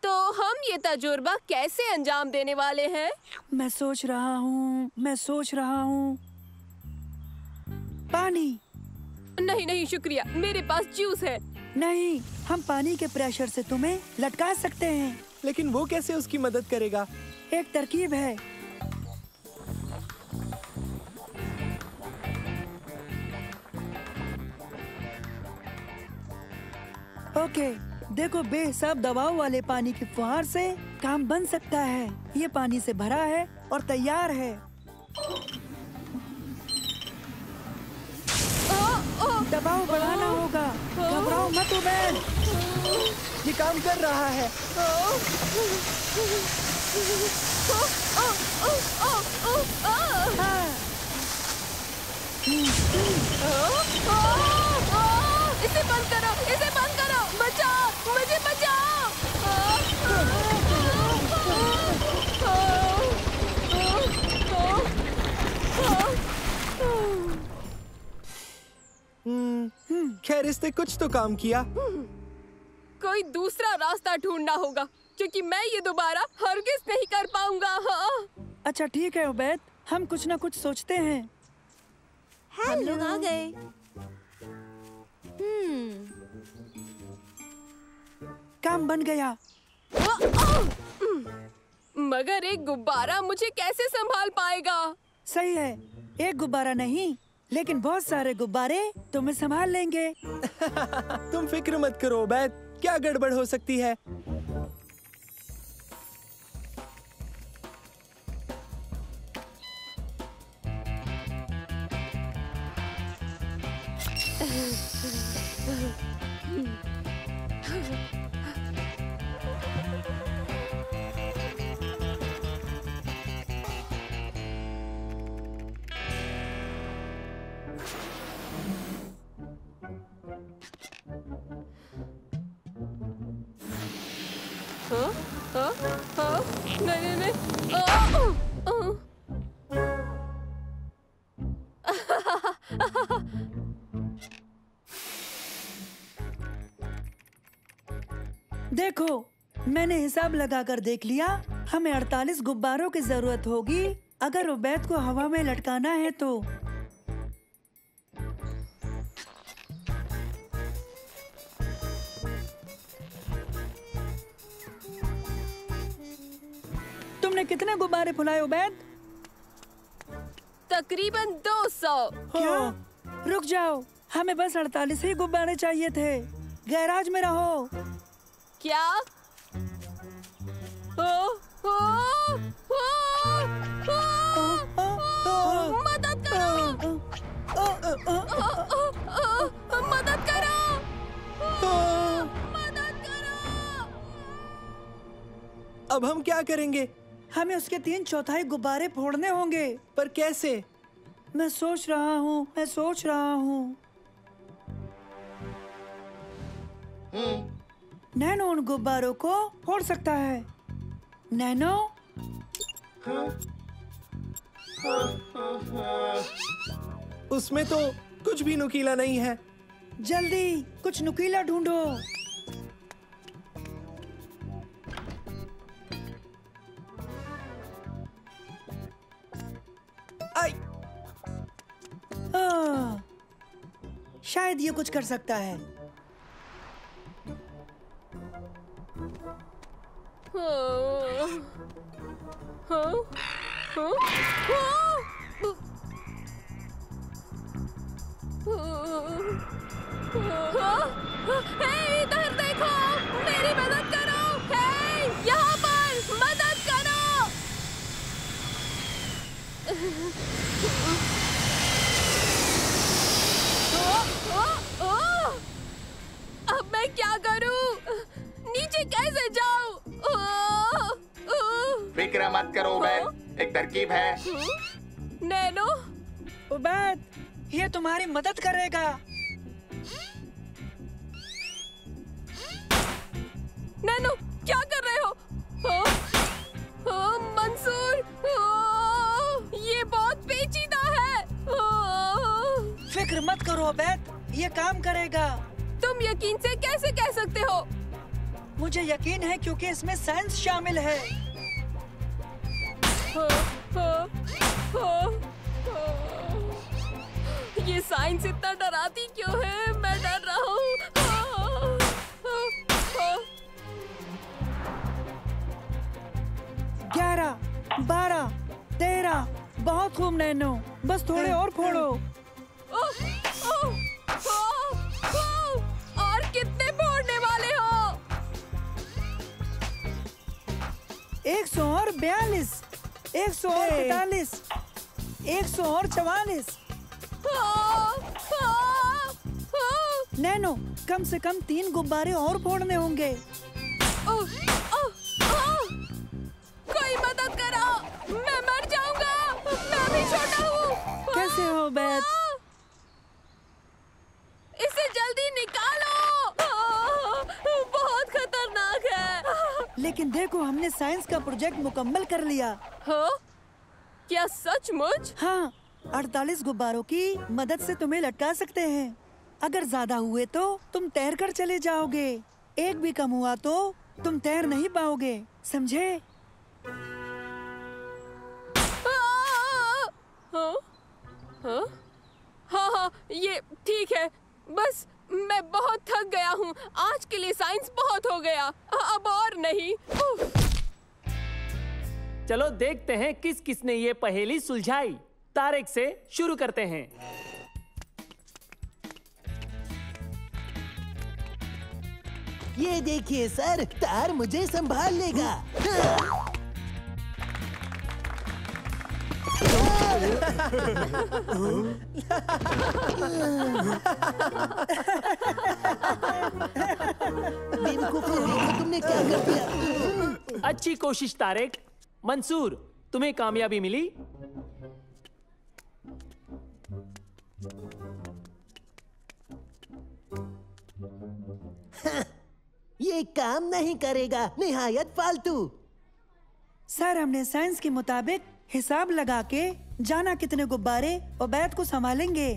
तो हम ये तजुर्बा कैसे अंजाम देने वाले हैं? मैं सोच रहा हूँ। पानी। नहीं नहीं शुक्रिया, मेरे पास जूस है। नहीं, हम पानी के प्रेशर से तुम्हें लटका सकते हैं। लेकिन वो कैसे उसकी मदद करेगा? एक तरकीब है। ओके, देखो, बेहिसाब दबाव वाले पानी की फुहार से काम बन सकता है। ये पानी से भरा है और तैयार है। दबाव बढ़ाना होगा। घबराओ मत उबैद, ये काम कर रहा है। इसे बंद करो, इसे बंद करो, बचाओ, मुझे बचाओ। खैर इसने कुछ तो काम किया। कोई दूसरा रास्ता ढूंढना होगा, क्योंकि मैं ये दोबारा हरगिज नहीं कर पाऊंगा। हाँ। अच्छा ठीक है उबैद, हम कुछ ना कुछ सोचते हैं। हम लोग आ गए। काम बन गया। मगर एक गुब्बारा मुझे कैसे संभाल पाएगा? सही है, एक गुब्बारा नहीं, लेकिन बहुत सारे गुब्बारे तुम्हें संभाल लेंगे। तुम फिक्र मत करो उबैद, क्या गड़बड़ हो सकती है। नहीं नहीं देखो, मैंने हिसाब लगाकर देख लिया, हमें 48 गुब्बारों की जरूरत होगी अगर उबैद को हवा में लटकाना है तो। तुमने कितने गुब्बारे फुलाए उबैद? तकरीबन 200। क्या? रुक जाओ, हमें बस 48 ही गुब्बारे चाहिए थे। गैराज में रहो। क्या? मदद करो! मदद करो! मदद करो! अब हम क्या करेंगे? हमें उसके 3/4 गुब्बारे फोड़ने होंगे। पर कैसे? मैं सोच रहा हूँ। नैनो उन गुब्बारों को फोड़ सकता है। नैनो? उसमें तो कुछ भी नुकीला नहीं है। जल्दी कुछ नुकीला ढूंढो। शायद ये कुछ कर सकता है। इधर देखो, मेरी मदद करो। यहाँ पर मदद करो। अब मैं क्या करूं? नीचे कैसे जाऊं? फिक्र मत करो उबैद, एक तरकीब है। नैनो? उबैद, ये तुम्हारी मदद करेगा। नैनो, क्या कर रहे हो? मंसूर, ये बहुत पेचीदा है। फिक्र मत करो उबैद, ये काम करेगा। तुम यकीन से कैसे कह सकते हो? मुझे यकीन है क्योंकि इसमें साइंस शामिल है। ये साइंस इतना डराती क्यों है? मैं डर रहा हूँ। 11, 12, 13, बहुत खूब नैनो, बस थोड़े और फोड़ो। और कितने फोड़ने वाले हो? 142, 143, 144। नैनो, कम से कम 3 गुब्बारे और फोड़ने होंगे। कोई मदद करो, मैं मर जाऊंगा। मैं भी छोटा हूँ। कैसे हो उबैद? लेकिन देखो हमने साइंस का प्रोजेक्ट मुकम्मल कर लिया। हाँ? क्या सचमुच? हाँ, 48 गुब्बारों की मदद से तुम्हें लटका सकते हैं। अगर ज्यादा हुए तो तुम तैर कर चले जाओगे, एक भी कम हुआ तो तुम तैर नहीं पाओगे, समझे? हाँ? हाँ? हाँ हाँ, ये ठीक है। बस मैं बहुत थक गया हूँ। आज के लिए साइंस बहुत हो गया, अब और नहीं। चलो देखते हैं किस किसने ये पहेली सुलझाई। तारिक से शुरू करते हैं। ये देखिए सर, तार मुझे संभाल लेगा। तुमने क्या कर दिया? अच्छी कोशिश तारिक। मंसूर, तुम्हें कामयाबी मिली। ये काम नहीं करेगा, निहायत फालतू। सर, हमने साइंस के मुताबिक हिसाब लगा के जाना कितने गुब्बारे उबैद को संभालेंगे।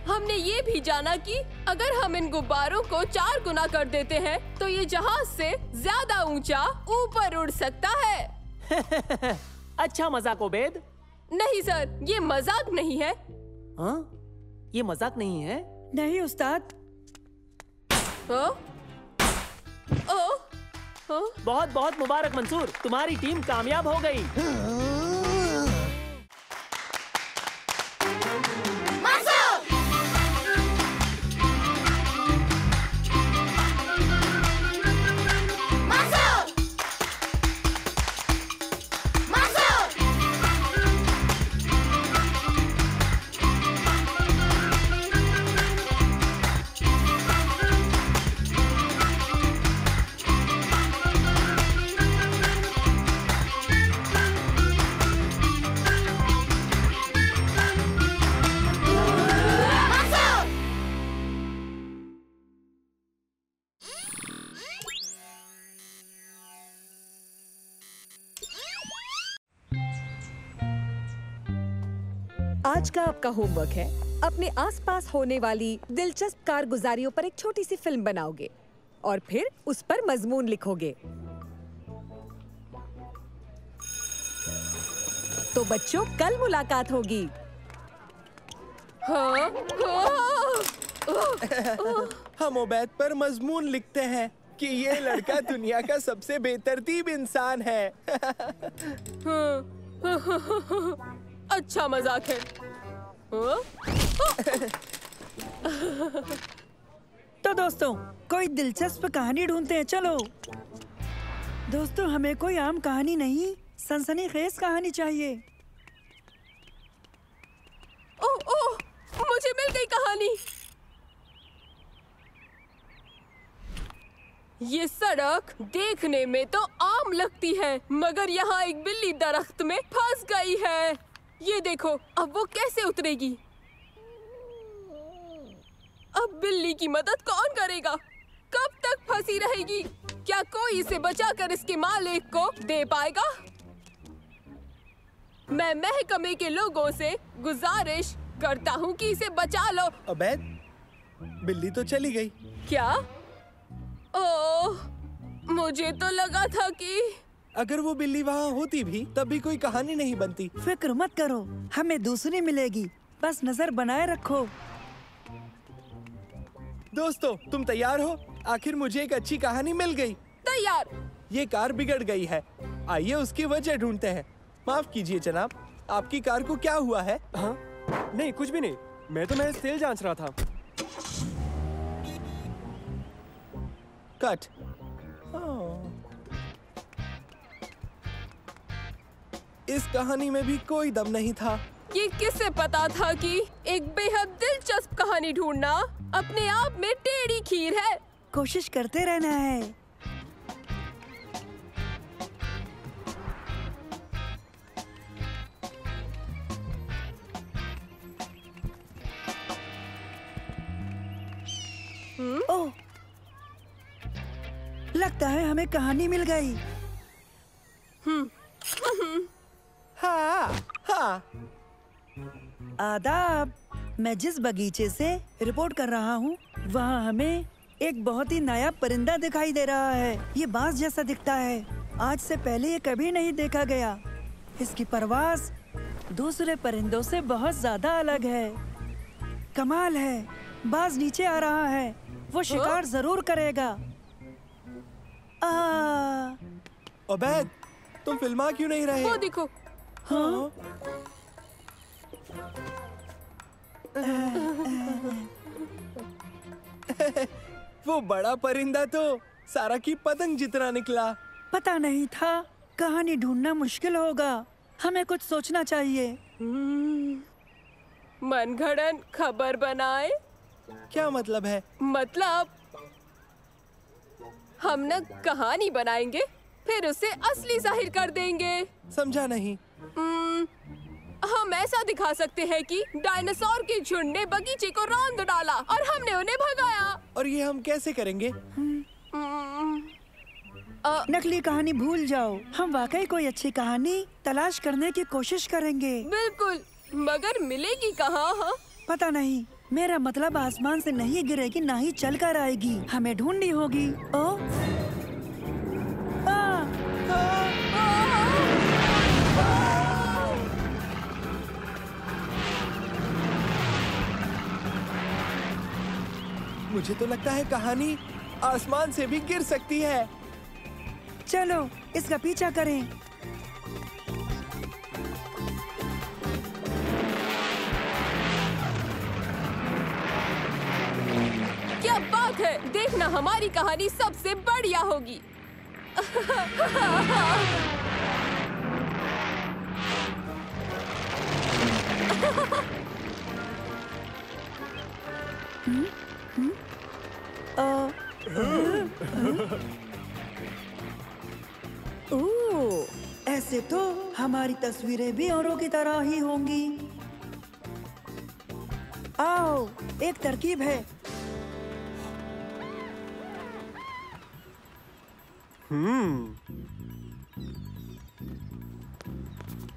हमने ये भी जाना कि अगर हम इन गुब्बारों को 4 गुना कर देते हैं तो ये जहाज से ज्यादा ऊंचा ऊपर उड़ सकता है। अच्छा मजाक उबैद। नहीं सर, ये मजाक नहीं है। हाँ? ये मजाक नहीं है? नहीं उस्ताद। बहुत बहुत मुबारक मंसूर, तुम्हारी टीम कामयाब हो गई। आज का आपका होमवर्क है अपने आसपास होने वाली दिलचस्प कारगुजारियों पर एक छोटी सी फिल्म बनाओगे और फिर उस पर मजमून लिखोगे। तो बच्चों, कल मुलाकात होगी। हम उबैद पर मजमून लिखते हैं कि ये लड़का दुनिया का सबसे बेतरतीब इंसान है। अच्छा मजाक है। तो दोस्तों, कोई दिलचस्प कहानी ढूंढते हैं। चलो दोस्तों, हमें कोई आम कहानी नहीं, सनसनीखेज कहानी चाहिए। ओह ओह, मुझे मिल गई कहानी। ये सड़क देखने में तो आम लगती है, मगर यहाँ एक बिल्ली दरख्त में फंस गई है। ये देखो, अब वो कैसे उतरेगी? अब बिल्ली की मदद कौन करेगा? कब तक फंसी रहेगी? क्या कोई इसे बचाकर इसके मालिक को दे पाएगा? मैं महकमे के लोगों से गुजारिश करता हूँ कि इसे बचा लो। उबैद, बिल्ली तो चली गई। क्या? ओह, मुझे तो लगा था कि अगर वो बिल्ली वहाँ होती भी तब भी कोई कहानी नहीं बनती। फिक्र मत करो, हमें दूसरी मिलेगी, बस नजर बनाए रखो। दोस्तों, तुम तैयार हो? आखिर मुझे एक अच्छी कहानी मिल गई। तैयार। ये कार बिगड़ गई है, आइए उसकी वजह ढूंढते हैं। माफ कीजिए जनाब, आपकी कार को क्या हुआ है? हाँ? नहीं, कुछ भी नहीं, मैं तो महज तेल जांच रहा था। कट। इस कहानी में भी कोई दम नहीं था। ये किसे पता था कि एक बेहद दिलचस्प कहानी ढूंढना अपने आप में टेढ़ी खीर है। कोशिश करते रहना है। ओह, लगता है हमें कहानी मिल गई। हाँ। आदाब। मैं जिस बगीचे से रिपोर्ट कर रहा हूँ वहाँ हमें एक बहुत ही नायाब परिंदा दिखाई दे रहा है। ये बांस जैसा दिखता है। आज से पहले ये कभी नहीं देखा गया। इसकी परवाज़ दूसरे परिंदों से बहुत ज्यादा अलग है। कमाल है। बाज नीचे आ रहा है। वो शिकार जरूर करेगा। अबैद, तुम फिल्मा क्यों नहीं रहे? वो देखो। हाँ? वो बड़ा परिंदा तो सारा की पतंग जितना निकला। पता नहीं था। कहानी ढूंढना मुश्किल होगा। हमें कुछ सोचना चाहिए। मनगढ़ंत खबर बनाए। क्या मतलब है? मतलब हम न कहानी बनाएंगे, फिर उसे असली जाहिर कर देंगे। समझा नहीं। हम ऐसा दिखा सकते हैं कि डायनासोर के झुंड ने बगीचे को रौंद डाला और हमने उन्हें भगाया। और ये हम कैसे करेंगे? नकली कहानी भूल जाओ। हम वाकई कोई अच्छी कहानी तलाश करने की कोशिश करेंगे। बिल्कुल, मगर मिलेगी कहाँ? पता नहीं। मेरा मतलब आसमान से नहीं गिरेगी, ना ही चल कर आएगी। हमें ढूंढनी होगी। मुझे तो लगता है कहानी आसमान से भी गिर सकती है। चलो इसका पीछा करें। क्या बात है! देखना, हमारी कहानी सबसे बढ़िया होगी। ऐसे तो हमारी तस्वीरें भी औरों की तरह ही होंगी। आओ, एक तरकीब है।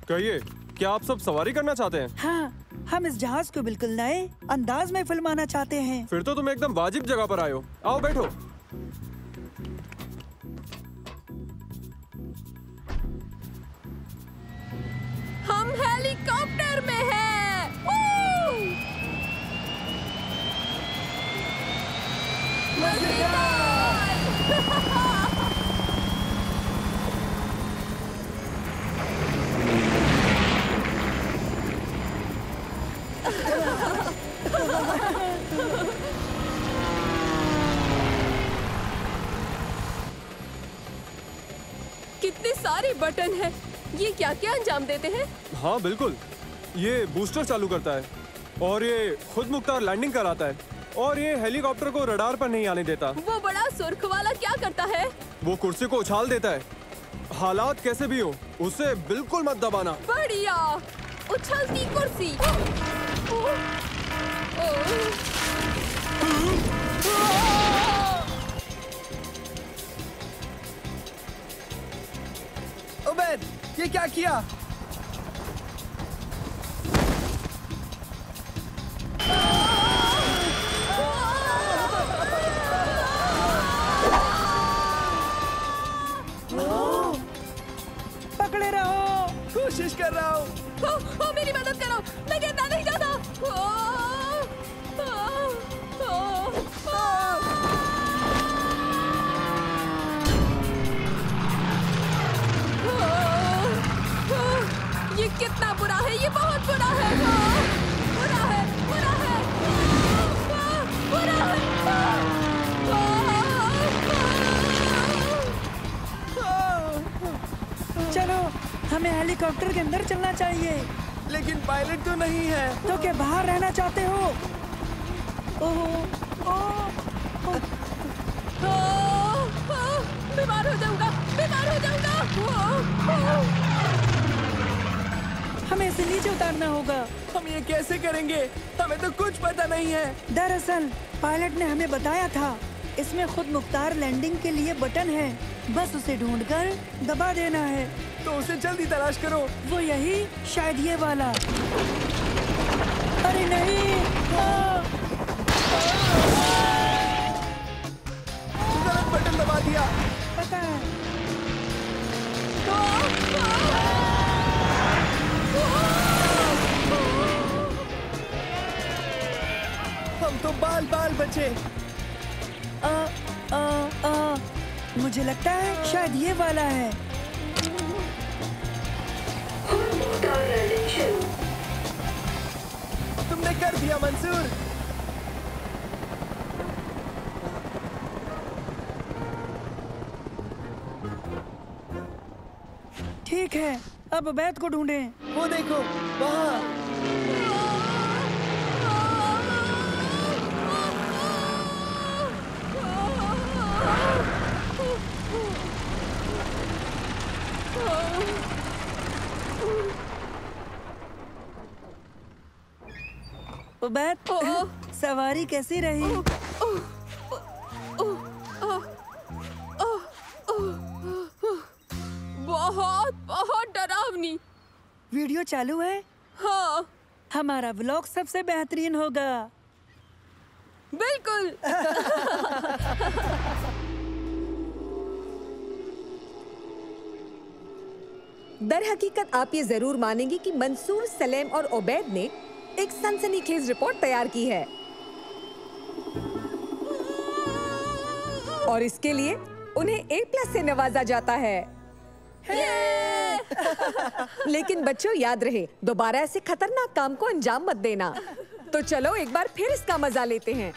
कहिए, क्या आप सब सवारी करना चाहते हैं? हाँ, हम इस जहाज को बिल्कुल नए अंदाज में फिल्माना चाहते हैं। फिर तो तुम एकदम वाजिब जगह पर आए हो। आओ बैठो। हम हेलीकॉप्टर में हैं। कितने सारे बटन हैं। ये क्या क्या अंजाम देते हैं? हाँ बिल्कुल, ये बूस्टर चालू करता है और ये खुद मुख्तार लैंडिंग कराता है और ये हेलीकॉप्टर को रडार पर नहीं आने देता। वो बड़ा सुर्ख वाला क्या करता है? वो कुर्सी को उछाल देता है। हालात कैसे भी हो, उसे बिल्कुल मत दबाना। बढ़िया, उछलती कुर्सी। उबैद, ये क्या किया? पकड़े रहो। कोशिश कर रहा हूँ। मेरी मदद करो, मैं गिरना नहीं चाहता। ये कितना बुरा है, ये बहुत बुरा है। बुरा है, बुरा है, बुरा है। चलो, हमें हेलीकॉप्टर के अंदर चलना चाहिए। लेकिन पायलट तो नहीं है। तो क्या बाहर रहना चाहते हो? बीमार हो जाऊंगा, बीमार हो जाऊंगा। हमें इसे नीचे उतारना होगा। हम ये कैसे करेंगे? हमें तो कुछ पता नहीं है। दरअसल पायलट ने हमें बताया था इसमें खुद मुख्तार लैंडिंग के लिए बटन है, बस उसे ढूंढकर दबा देना है। तो उसे जल्दी तलाश करो। वो यही, शायद ये वाला। अरे नहीं, गलत बटन दबा दिया। पता है। हम तो बाल बाल बचे। मुझे लगता है शायद ये वाला है। तुमने कर दिया मंसूर। ठीक है, अब उबैद को ढूंढें। वो देखो वहाँ। उबैद, सवारी कैसी रही? बहुत बहुत डरावनी। वीडियो चालू है? हाँ। हमारा व्लॉग सबसे बेहतरीन होगा। बिल्कुल। दर हकीकत आप ये जरूर मानेंगे कि मंसूर, सलेम और ओबैद ने एक सनसनीखेज रिपोर्ट तैयार की है और इसके लिए उन्हें A+ से नवाजा जाता है। लेकिन बच्चों याद रहे, दोबारा ऐसे खतरनाक काम को अंजाम मत देना। तो चलो एक बार फिर इसका मजा लेते हैं।